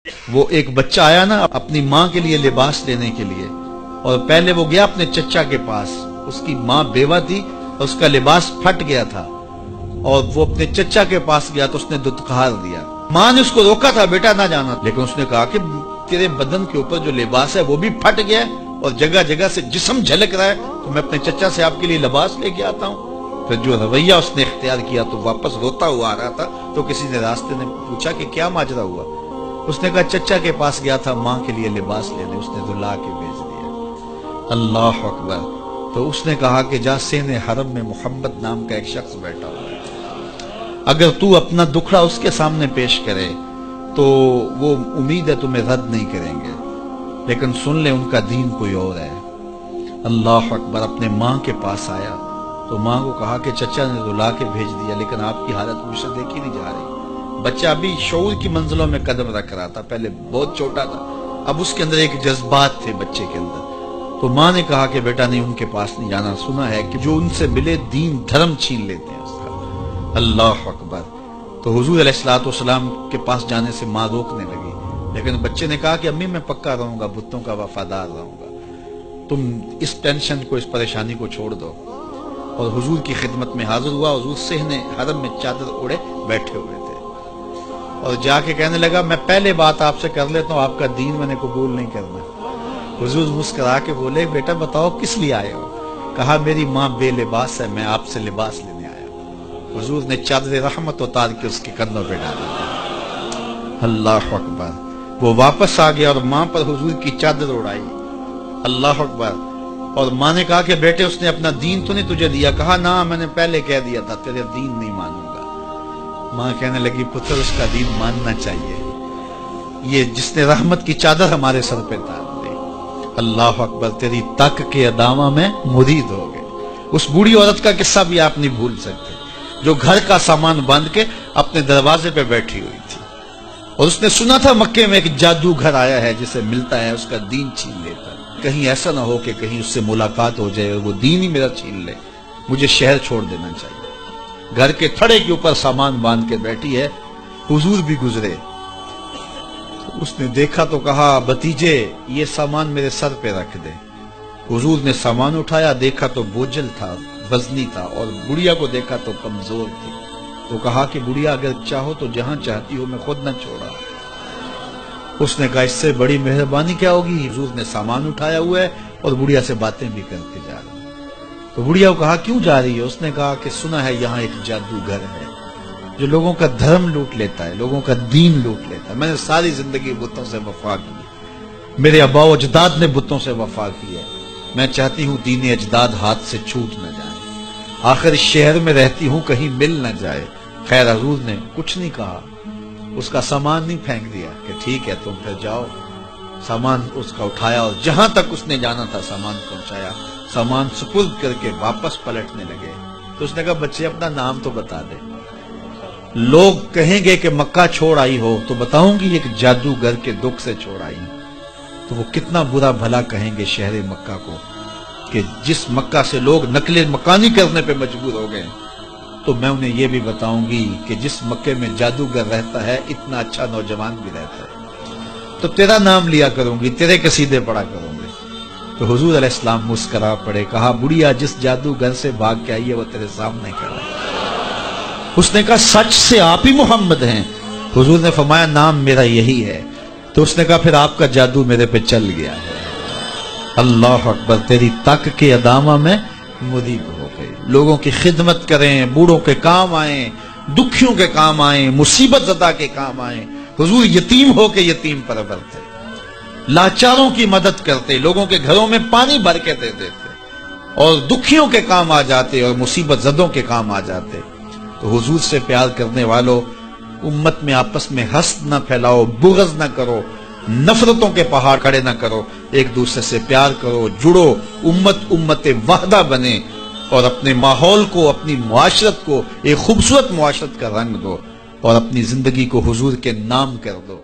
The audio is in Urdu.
وہ ایک بچہ آیا نا اپنی ماں کے لیے لباس لینے کے لیے، اور پہلے وہ گیا اپنے چچا کے پاس. اس کی ماں بیوہ تھی اور اس کا لباس پھٹ گیا تھا، اور وہ اپنے چچا کے پاس گیا تو اس نے دتکار دیا. ماں نے اس کو روکا تھا بیٹا نہ جانا، لیکن اس نے کہا کہ تیرے بدن کے اوپر جو لباس ہے وہ بھی پھٹ گیا اور جگہ جگہ سے جسم جھلک رہا ہے، تو میں اپنے چچا سے آپ کے لیے لباس لے کے آتا ہوں. پھر جو رویہ اس نے اختیار کیا تو واپس روتا ہوا آ رہا تھا، تو کسی نے راستے نے پوچھا کہ کیا ماجرا ہوا. اس نے کہا چچا کے پاس گیا تھا ماں کے لیے لباس لینے، اس نے دلا کے بھیج دیا. اللہ اکبر. تو اس نے کہا کہ جا سین حرم میں محمد نام کا ایک شخص بیٹھا ہوا ہے، اگر تو اپنا دکھڑا اس کے سامنے پیش کرے تو وہ امید ہے تمہیں رد نہیں کریں گے، لیکن سن لے ان کا دین کوئی اور ہے. اللہ اکبر. اپنے ماں کے پاس آیا تو ماں کو کہا کہ چچا نے دلا کے بھیج دیا، لیکن آپ کی حالت مجھ سے دیکھی نہیں جا رہی. بچہ ابھی شعور کی منزلوں میں قدم رکھ رہا تھا، پہلے بہت چھوٹا تھا، اب اس کے اندر ایک جذبات تھے بچے کے اندر. تو ماں نے کہا کہ بیٹا نہیں ان کے پاس نہیں جانا، سنا ہے کہ جو ان سے ملے دین دھرم چھین لیتے ہیں اس کا. اللہ اکبر. تو حضور علیہ الصلوۃ والسلام کے پاس جانے سے ماں روکنے لگی، لیکن بچے نے کہا کہ امی میں پکا رہوں گا، بتوں کا وفادار رہوں گا، تم اس ٹینشن کو اس پریشانی کو چھوڑ دو. اور حضور کی خدمت میں حاضر ہوا. حضور صحن حرم میں چادر اوڑے بیٹھے ہوئے تھے، اور جا کے کہنے لگا میں پہلے بات آپ سے کر لیتا ہوں، آپ کا دین میں نے قبول نہیں کرنا. حضور مسکرا کے بولے بیٹا بتاؤ کس لیے آئے ہو؟ کہا میری ماں بے لباس ہے، میں آپ سے لباس لینے آیا ہوں. حضور نے چادر رحمت اتار کے اس کے کندھوں پہ ڈالا. اللہ اکبر. وہ واپس آ گیا اور ماں پر حضور کی چادر اڑائی. اللہ اکبر. اور ماں نے کہا کہ بیٹے اس نے اپنا دین تو نہیں تجھے دیا؟ کہا نہ میں نے پہلے کہہ دیا تھا تیرے دین نہیں مانوں گا. ماں کہنے لگی پتر اس کا دین ماننا چاہیے، یہ جس نے رحمت کی چادر ہمارے سر پہ ڈال دی. اللہ اکبر. تیری تک کے ادامہ میں مرید ہو گئے. اس بوڑھی عورت کا قصہ بھی آپ نہیں بھول سکتے، جو گھر کا سامان باندھ کے اپنے دروازے پہ بیٹھی ہوئی تھی، اور اس نے سنا تھا مکے میں ایک جادوگر آیا ہے جسے ملتا ہے اس کا دین چھین لیتا ہے، کہیں ایسا نہ ہو کہ کہیں اس سے ملاقات ہو جائے اور وہ دین ہی میرا چھین لے، مجھے شہر چھوڑ دینا چاہیے. گھر کے تھڑے کے اوپر سامان باندھ کے بیٹھی ہے. حضور بھی گزرے، اس نے دیکھا تو کہا بھتیجے یہ سامان میرے سر پہ رکھ دے. حضور نے سامان اٹھایا، دیکھا تو بوجھل تھا، وزنی تھا، اور بڑھیا کو دیکھا تو کمزور تھی. تو کہا کہ بڑھیا اگر چاہو تو جہاں چاہتی ہو میں خود نہ چھوڑا. اس نے کہا اس سے بڑی مہربانی کیا ہوگی؟ حضور نے سامان اٹھایا ہوا ہے اور بڑھیا سے باتیں بھی کرتے جا رہے ہیں. تو بڑھیا کو کہا کیوں جا رہی ہے؟ اس نے کہا کہ سنا ہے یہاں ایک جادوگر ہے جو لوگوں کا دھرم لوٹ لیتا ہے، لوگوں کا دین لوٹ لیتا ہے. میں نے ساری زندگی بتوں سے وفا کی، میرے آباء و اجداد نے بتوں سے وفا کی ہے، میں چاہتی ہوں دین اجداد ہاتھ سے چھوٹ نہ جائے، آخر اس شہر میں رہتی ہوں کہیں مل نہ جائے. خیر حضور نے کچھ نہیں کہا، اس کا سامان نہیں پھینک دیا کہ ٹھیک ہے تم پھر جاؤ. سامان اس کا اٹھایا اور جہاں تک اس نے جانا تھا سامان پہنچایا. سامان سپرد کر کے واپس پلٹنے لگے. تو اس نے کہا بچے اپنا نام تو بتا دے، لوگ کہیں گے کہ مکہ چھوڑ آئی ہو تو بتاؤں گی ایک جادوگر کے دکھ سے چھوڑ آئی ہوں. تو وہ کتنا برا بھلا کہیں گے شہر مکہ کو کہ جس مکہ سے لوگ نقل مکانی کرنے پہ مجبور ہو گئے. تو میں انہیں یہ بھی بتاؤں گی کہ جس مکے میں جادوگر رہتا ہے اتنا اچھا نوجوان بھی رہتا ہے، تو تیرا نام لیا کروں گی، تیرے قصیدے پڑھا کروں گی. تو حضور علیہ السلام مسکرا پڑے. کہا بڑھیا جس جادوگر سے بھاگ کے آئی ہے وہ تیرے سامنے کھڑا ہے. اس نے کہا سچ سے آپ ہی محمد ہیں؟ حضور نے فرمایا نام میرا یہی ہے. تو اس نے کہا پھر آپ کا جادو میرے پہ چل گیا ہے. اللہ اکبر. تیری تک کے ادامہ میں مرید ہو گئے. لوگوں کی خدمت کریں، بوڑھوں کے کام آئیں، دکھیوں کے کام آئیں، مصیبت زدہ کے کام آئیں. حضور یتیم ہو کے یتیم پرور تھے، لاچاروں کی مدد کرتے، لوگوں کے گھروں میں پانی بھر کے دے دیتے، اور دکھیوں کے کام آ جاتے اور مصیبت زدوں کے کام آ جاتے. تو حضور سے پیار کرنے والوں، امت میں آپس میں حسد نہ پھیلاؤ، بغض نہ کرو، نفرتوں کے پہاڑ کھڑے نہ کرو، ایک دوسرے سے پیار کرو، جڑو، امت وحدہ بنے، اور اپنے ماحول کو، اپنی معاشرت کو ایک خوبصورت معاشرت کا رنگ دو، اور اپنی زندگی کو حضور کے نام کر دو.